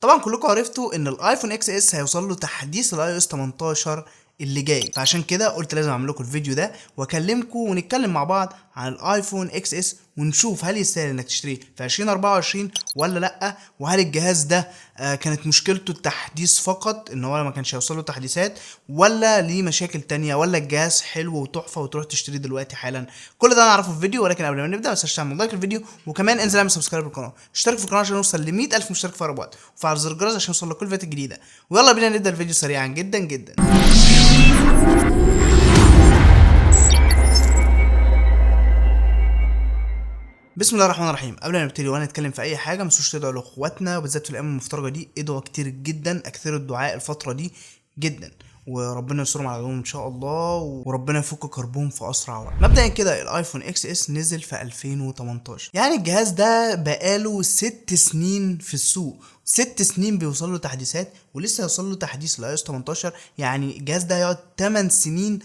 طبعا كلكم عرفتوا ان الايفون اكس اس هيوصل له تحديث الاي او اس 18 اللي جاي، فعشان كده قلت لازم اعمل لكم الفيديو ده واكلمكم ونتكلم مع بعض عن الايفون اكس اس ونشوف هل يستاهل انك تشتريه في 2024 ولا لا، وهل الجهاز ده كانت مشكلته التحديث فقط ان هو ما كانش هيوصل له تحديثات، ولا ليه مشاكل تانية، ولا الجهاز حلو وتحفه وتروح تشتريه دلوقتي حالا. كل ده نعرفه في الفيديو، ولكن قبل ما نبدا بس تعمل لايك الفيديو، وكمان انزل اعمل سبسكرايب للقناه، اشترك في القناه عشان نوصل ل 100,000 مشترك في اقرب وقت، وفعل زر الجرس عشان يوصل لك كل فيديو جديده. ويلا بينا نبدا الفيديو سريعا جدا جدا. بسم الله الرحمن الرحيم. قبل ما نبتدي وانا نتكلم في اي حاجه، ما تنسوش تدعوا لاخواتنا وبالذات في الايام المفترجه دي، ادعوا كتير جدا، اكثروا الدعاء الفتره دي جدا، وربنا يسترهم على عدوهم ان شاء الله، وربنا يفك كربهم في اسرع وقت. مبدئيا كده الايفون اكس اس نزل في 2018، يعني الجهاز ده بقاله 6 سنين في السوق، 6 سنين بيوصل له تحديثات، ولسه هيوصل له تحديث لاي اس 18. يعني الجهاز ده هيقعد 8 سنين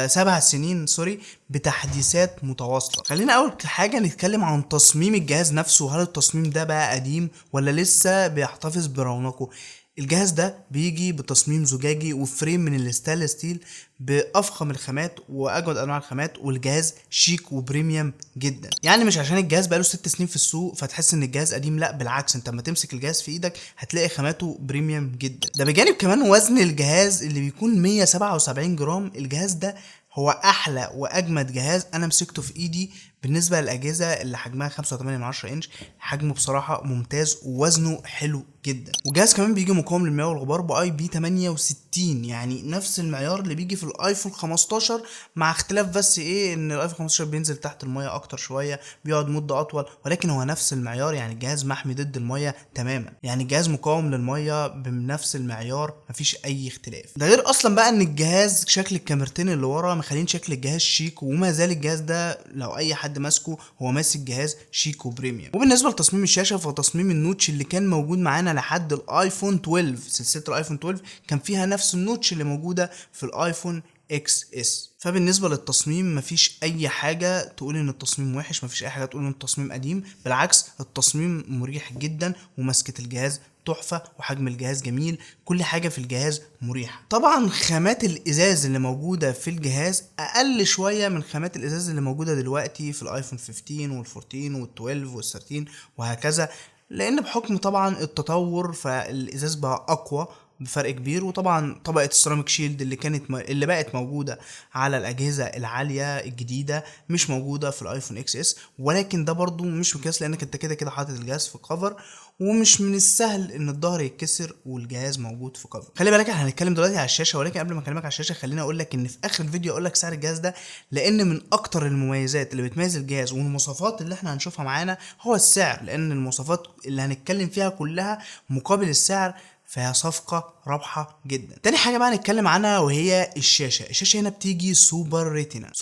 7 سنين سوري بتحديثات متواصله. خلينا اول حاجه نتكلم عن تصميم الجهاز نفسه. هل التصميم ده بقى قديم ولا لسه بيحتفظ برونقه؟ الجهاز ده بيجي بتصميم زجاجي وفريم من الستانلس ستيل بافخم الخامات واجود انواع الخامات، والجهاز شيك وبريميوم جدا. يعني مش عشان الجهاز بقاله 6 سنين في السوق فتحس ان الجهاز قديم، لا بالعكس، انت لما تمسك الجهاز في ايدك هتلاقي خاماته بريميوم جدا. ده بجانب كمان وزن الجهاز اللي بيكون 177 جرام. الجهاز ده هو احلى واجمد جهاز انا مسكته في ايدي بالنسبه للاجهزه اللي حجمها 5.8 انش. حجمه بصراحه ممتاز ووزنه حلو جدا. والجهاز كمان بيجي مقاوم للمياه والغبار باي بي 68، يعني نفس المعيار اللي بيجي في الايفون 15، مع اختلاف بس ايه، ان الايفون 15 بينزل تحت المياه اكتر شويه، بيقعد مده اطول، ولكن هو نفس المعيار. يعني الجهاز محمي ضد المياه تماما، يعني الجهاز مقاوم للمياه بنفس المعيار، مفيش اي اختلاف. ده غير اصلا بقى ان الجهاز شكل الكاميرتين اللي ورا مخلين شكل الجهاز شيك، وما زال الجهاز ده لو اي حد ماسكه هو ماسك جهاز شيك وبريميوم. وبالنسبه لتصميم الشاشه، فتصميم النوتش اللي كان موجود معانا لحد الايفون 12، سلسله الايفون 12 كان فيها نفس النوتش اللي موجوده في الايفون اكس اس. فبالنسبه للتصميم مفيش اي حاجه تقول ان التصميم وحش، مفيش اي حاجه تقول ان التصميم قديم، بالعكس التصميم مريح جدا، ومسكه الجهاز تحفه، وحجم الجهاز جميل، كل حاجه في الجهاز مريحه. طبعا خامات الازاز اللي موجوده في الجهاز اقل شويه من خامات الازاز اللي موجوده دلوقتي في الايفون 15 وال14 وال12 وال13 وهكذا، لان بحكم طبعا التطور فالازاز بقى اقوى بفرق كبير. وطبعا طبقه السيراميك شيلد اللي بقت موجوده على الاجهزه العاليه الجديده مش موجوده في الايفون اكس اس، ولكن ده برضو مش مقياس، لانك انت كده كده حاطط الجهاز في كفر، ومش من السهل ان الظهر يتكسر والجهاز موجود في كفر. خلي بالك احنا هنتكلم دلوقتي على الشاشه، ولكن قبل ما اكلمك على الشاشه خليني اقول لك ان في اخر الفيديو اقول لك سعر الجهاز ده، لان من اكتر المميزات اللي بتميز الجهاز والمواصفات اللي احنا هنشوفها معانا هو السعر، لان المواصفات اللي هنتكلم فيها كلها مقابل السعر، فهي صفقة رابحة جدا. تاني حاجة بقى نتكلم عنها وهي الشاشة هنا بتيجي سوبر ريتنا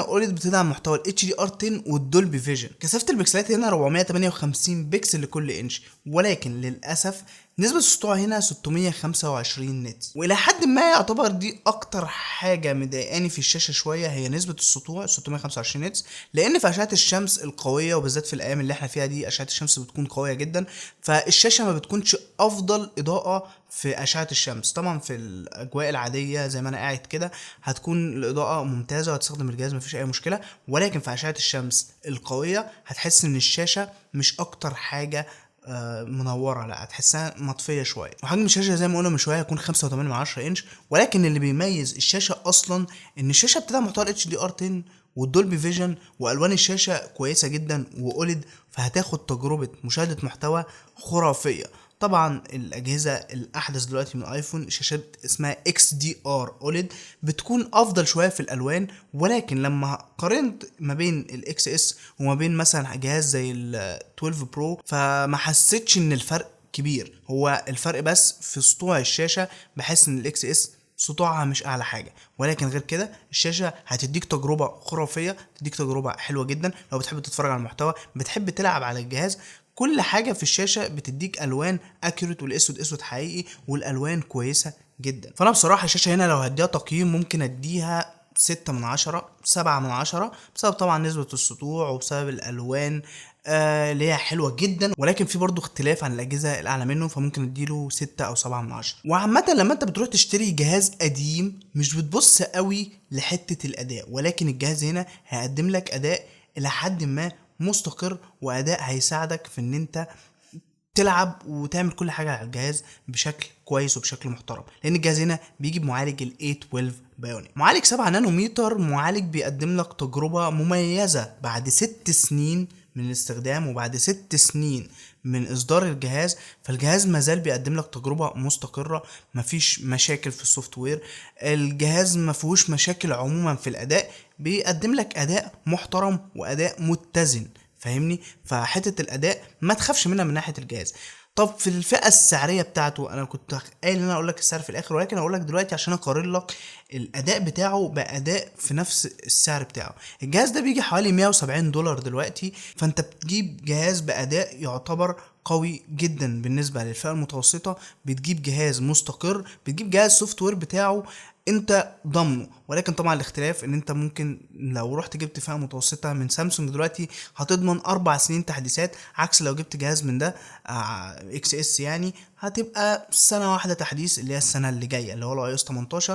اوليد، بتدعم محتوى ال HDR10 والدولبي فيجن. كثافة البكسلات هنا 458 بكسل لكل انش، ولكن للأسف نسبة السطوع هنا 625 نت، والى حد ما يعتبر دي اكتر حاجة مضايقاني في الشاشة شوية، هي نسبة السطوع 625 نت، لان في اشعة الشمس القوية، وبالذات في الايام اللي احنا فيها دي اشعة الشمس بتكون قوية جدا، فالشاشة ما بتكونش افضل اضاءة في اشعة الشمس. طبعا في الاجواء العادية زي ما انا قاعد كده هتكون الاضاءة ممتازة وهتستخدم الجهاز مفيش اي مشكلة، ولكن في اشعة الشمس القوية هتحس ان الشاشة مش اكتر حاجة منوره، لا هتحسها مطفيه شويه. وحجم الشاشه زي ما قلنا من شويه هيكون 5.8 انش، ولكن اللي بيميز الشاشه اصلا ان الشاشه بتدعم محتوى اتش دي ار 10 والدولبي فيجن، والوان الشاشه كويسه جدا واوليد، فهتاخد تجربه مشاهده محتوى خرافيه. طبعا الاجهزه الاحدث دلوقتي من ايفون شاشات اسمها اكس دي ار اوليد بتكون افضل شويه في الالوان، ولكن لما قارنت ما بين الاكس اس وما بين مثلا جهاز زي ال 12 برو فما حسيتش ان الفرق كبير. هو الفرق بس في سطوع الشاشه، بحس ان الاكس اس سطوعها مش اعلى حاجه، ولكن غير كده الشاشه هتديك تجربه خرافيه، تديك تجربه حلوه جدا. لو بتحب تتفرج على المحتوى، بتحب تلعب على الجهاز، كل حاجه في الشاشه بتديك الوان اكيوريت، والاسود اسود حقيقي، والالوان كويسه جدا. فانا بصراحه الشاشه هنا لو هديها تقييم ممكن اديها 6/10 7/10، بسبب طبعا نسبة السطوع وبسبب الألوان اللي هي حلوه جدا، ولكن في برضو اختلاف عن الاجهزه الاعلى منه، فممكن اديله 6 او 7 من 10. وعامه لما انت بتروح تشتري جهاز قديم مش بتبص قوي لحته الاداء، ولكن الجهاز هنا هيقدم لك اداء الى حد ما مستقر، واداء هيساعدك في ان انت تلعب وتعمل كل حاجه على الجهاز بشكل كويس وبشكل محترم، لان الجهاز هنا بيجي بمعالج ال A12 بايونيك، معالج 7 نانومتر، معالج بيقدم لك تجربه مميزه بعد 6 سنين من الاستخدام وبعد 6 سنين من اصدار الجهاز. فالجهاز مازال بيقدم لك تجربه مستقره، مفيش مشاكل في السوفت وير، الجهاز ما فيهوش مشاكل عموما في الاداء، بيقدم لك اداء محترم واداء متزن، فاهمني؟ فحته الاداء ما تخافش منها من ناحيه الجهاز. طب في الفئه السعريه بتاعته، انا كنت قايل ان انا اقول لك السعر في الاخر، ولكن اقول لك دلوقتي عشان اقارن لك الاداء بتاعه باداء في نفس السعر بتاعه. الجهاز ده بيجي حوالي $170 دلوقتي، فانت بتجيب جهاز باداء يعتبر قوي جدا بالنسبه للفئه المتوسطه، بتجيب جهاز مستقر، بتجيب جهاز سوفت وير بتاعه انت ضامنه. ولكن طبعا الاختلاف ان انت ممكن لو رحت جبت فئه متوسطه من سامسونج دلوقتي هتضمن 4 سنين تحديثات، عكس لو جبت جهاز من ده اكس اس يعني هتبقى سنه واحده تحديث، اللي هي السنه اللي جايه اللي هو الاي اس 18،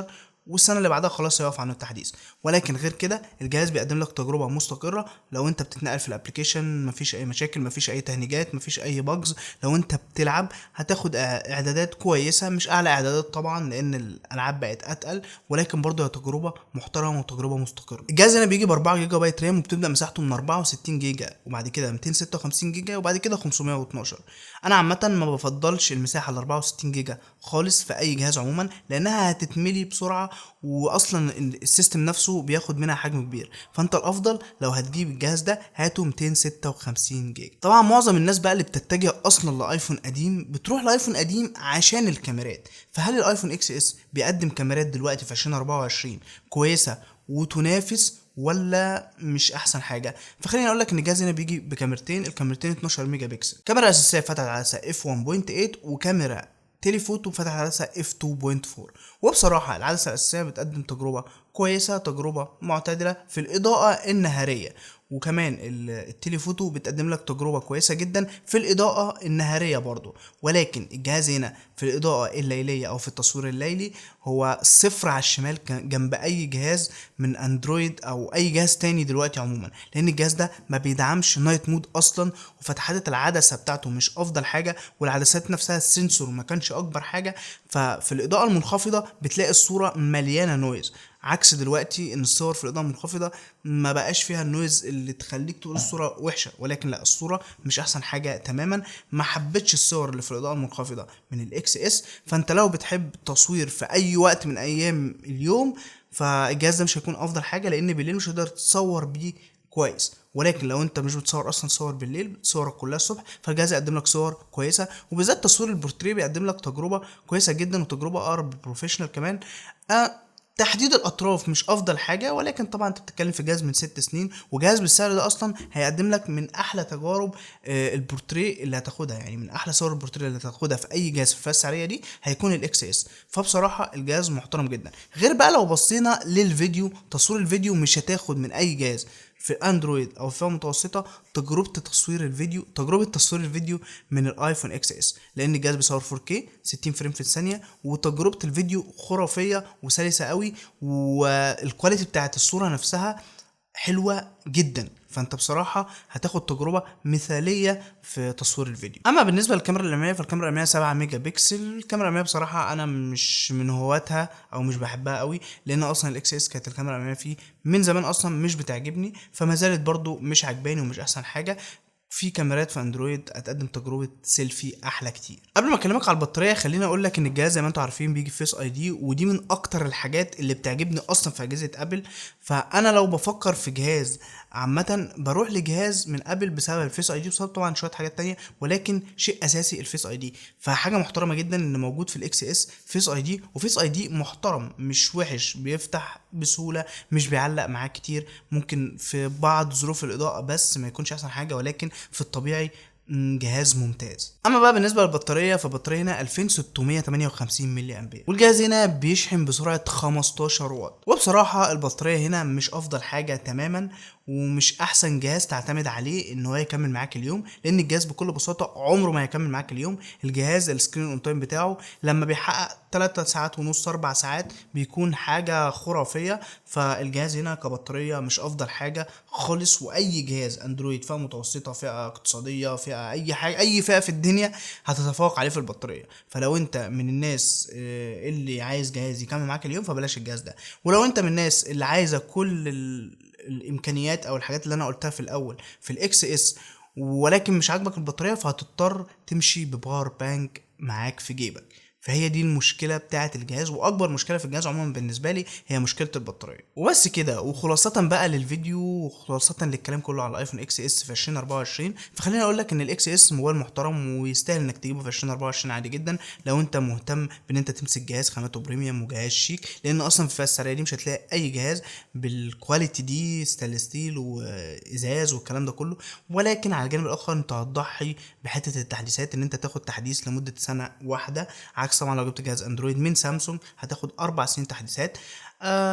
والسنه اللي بعدها خلاص هيقف عنه التحديث. ولكن غير كده الجهاز بيقدم لك تجربه مستقره، لو انت بتتنقل في الابلكيشن مفيش اي مشاكل، مفيش اي تهنيجات، مفيش اي باجز. لو انت بتلعب هتاخد اعدادات كويسه، مش اعلى اعدادات طبعا لان الالعاب بقت اتقل، ولكن برضه هي تجربه محترمه وتجربه مستقره. الجهاز هنا بيجي ب 4 جيجا بايت رام، وبتبدا مساحته من 64 جيجا، وبعد كده 256 جيجا، وبعد كده 512. انا عامه ما بفضلش المساحه ال 64 جيجا خالص في اي جهاز عموما، لانها هتتملي بسرعه، واصلا السيستم نفسه بياخد منها حجم كبير. فانت الافضل لو هتجيب الجهاز ده هاته 256 جيجا. طبعا معظم الناس بقى اللي بتتجه اصلا لايفون قديم بتروح لايفون قديم عشان الكاميرات. فهل الايفون اكس اس بيقدم كاميرات دلوقتي في 2024 كويسه وتنافس، ولا مش احسن حاجه؟ فخليني اقول لك ان الجهاز هنا بيجي بكاميرتين، الكاميرتين 12 ميجا بكسل، كاميرا اساسيه فتحت عدسه اف 1.8، وكاميرا تيليفوتو فتحت عدسه اف 2.4. وبصراحه العدسه الاساسيه بتقدم تجربه كويسه، تجربه معتدله في الاضاءه النهاريه، وكمان التليفوتو بتقدم لك تجربه كويسه جدا في الاضاءه النهاريه برضو. ولكن الجهاز هنا في الاضاءه الليليه او في التصوير الليلي هو صفر على الشمال جنب اي جهاز من اندرويد او اي جهاز تاني دلوقتي عموما، لان الجهاز ده ما بيدعمش نايت مود اصلا، وفتحات العدسه بتاعته مش افضل حاجه، والعدسات نفسها السنسور ما كانش اكبر حاجه. ففي الاضاءه المنخفضه بتلاقي الصوره مليانه نويز، عكس دلوقتي ان الصور في الاضاءه المنخفضه ما بقاش فيها النويز اللي تخليك تقول الصوره وحشه، ولكن لا، الصوره مش احسن حاجه تماما. ما حبيتش الصور اللي في الاضاءه المنخفضه من الاكس اس. فانت لو بتحب تصوير في اي وقت من ايام اليوم فالجهاز ده مش هيكون افضل حاجه، لان بالليل مش هتقدر تصور بيه كويس. ولكن لو انت مش بتصور اصلا صور بالليل، صورك كلها الصبح، فالجهاز يقدم لك صور كويسه، وبالذات تصوير البورتريه بيقدم لك تجربه كويسه جدا، وتجربه اقرب للبروفيشنال كمان. تحديد الاطراف مش افضل حاجه، ولكن طبعا انت بتتكلم في جهاز من 6 سنين، وجهاز بالسعر ده اصلا هيقدم لك من احلى تجارب البورتريه اللي هتاخدها، يعني من احلى صور البورتريه اللي هتاخدها في اي جهاز في الفئه السعريه دي هيكون الاكس اس. فبصراحه الجهاز محترم جدا. غير بقى لو بصينا للفيديو، تصوير الفيديو مش هتاخد من اي جهاز في اندرويد او فئه متوسطه تجربه تصوير الفيديو من الايفون اكس اس، لان الجهاز بيصور 4K 60 فريم في الثانيه، وتجربه الفيديو خرافيه وسلسه قوي، والكواليتي بتاعت الصوره نفسها حلوه جدا. فانت بصراحه هتاخد تجربه مثاليه في تصوير الفيديو. اما بالنسبه للكاميرا الاماميه، فالكاميرا الاماميه 7 ميجا بكسل. الكاميرا الاماميه بصراحه انا مش من هواتها او مش بحبها قوي، لان اصلا الاكس اس كانت الكاميرا الاماميه فيه من زمان اصلا مش بتعجبني، فما زالت برضو مش عجباني ومش احسن حاجه. في كاميرات في اندرويد هتقدم تجربه سيلفي احلى كتير. قبل ما اكلمك على البطاريه خليني اقول لك ان الجهاز زي ما انتم عارفين بيجي فيس اي دي، ودي من اكتر الحاجات اللي بتعجبني اصلا في اجهزه ابل. فانا لو بفكر في جهاز عامه بروح لجهاز من ابل بسبب الفيس اي دي، بسبب طبعا شويه حاجات تانية، ولكن شيء اساسي الفيس اي دي. فحاجه محترمه جدا ان موجود في الاكس اس فيس اي دي، وفيس اي دي محترم مش وحش، بيفتح بسهوله، مش بيعلق معاك كتير. ممكن في بعض ظروف الاضاءه بس ما يكونش احسن حاجه، ولكن في الطبيعي جهاز ممتاز. اما بقى بالنسبه للبطاريه، فالبطاريه هنا 2658 ملي امبير، والجهاز هنا بيشحن بسرعه 15 واط. وبصراحه البطاريه هنا مش افضل حاجه تماما، ومش احسن جهاز تعتمد عليه ان هو يكمل معاك اليوم، لان الجهاز بكل بساطه عمره ما هيكمل معاك اليوم. الجهاز السكرين اون تايم بتاعه لما بيحقق 3 ساعات ونص 4 ساعات بيكون حاجه خرافيه. فالجهاز هنا كبطاريه مش افضل حاجه خالص. واي جهاز اندرويد فئه متوسطه، فئه اقتصاديه، فئه اي حاجه، اي فئه في الدنيا هتتفوق عليه في البطاريه. فلو انت من الناس اللي عايز جهاز يكمل معاك اليوم فبلاش الجهاز ده. ولو انت من الناس اللي عايزه كل الامكانيات او الحاجات اللي انا قلتها في الاول في الاكس اس ولكن مش عاجبك البطاريه، فهتضطر تمشي بباور بانك معاك في جيبك. فهي دي المشكله بتاعه الجهاز، واكبر مشكله في الجهاز عموما بالنسبه لي هي مشكله البطاريه. وبس كده، وخلاصه بقى للفيديو وخلاصه للكلام كله على الايفون اكس اس في 2024. فخليني اقول لك ان الاكس اس موبايل محترم ويستاهل انك تجيبه في 2024 عادي جدا، لو انت مهتم بان انت تمسك جهاز خامته بريميوم وجهاز شيك. لان اصلا في الفئه السعريه دي مش هتلاقي اي جهاز بالكواليتي دي، ستانلس ستيل وازاز والكلام ده كله. ولكن على الجانب الاخر انت هتضحي بحته التحديثات، ان انت تاخد تحديث لمده سنه واحده، عكس طبعا لو جبت جهاز اندرويد من سامسونج هتاخد 4 سنين تحديثات.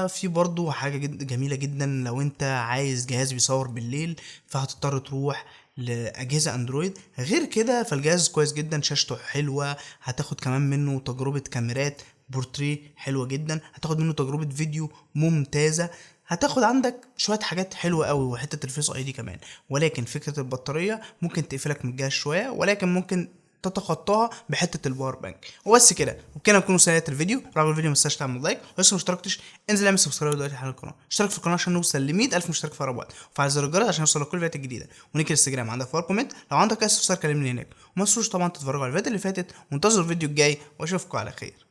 في برضو حاجه جميله جدا، لو انت عايز جهاز بيصور بالليل فهتضطر تروح لاجهزه اندرويد. غير كده فالجهاز كويس جدا، شاشته حلوه، هتاخد كمان منه تجربه كاميرات بورتريه حلوه جدا، هتاخد منه تجربه فيديو ممتازه، هتاخد عندك شويه حاجات حلوه قوي، وحته الفيس اي دي كمان. ولكن فكره البطاريه ممكن تقفلك من الجهاز شويه، ولكن ممكن تتخطاها بحته الباور بانك. وبس كده، وبكده نكون وصلنا الفيديو. لو عجبك الفيديو ما تنساش تعمل لايك، ولسه ما اشتركتش انزل اعمل سبسكرايب دلوقتي على القناه. اشترك في القناه عشان نوصل ل 100,000 مشترك في اقرب وقت، وفعل زر الجرس عشان يوصلك كل الفيديوهات الجديده. ولينك الانستجرام عندك في الكومنت، لو عندك اي استفسار كلمني هناك. وما تنسوش طبعا تتفرجوا على الفيديو اللي فاتت، وانتظروا الفيديو الجاي، واشوفكم على خير.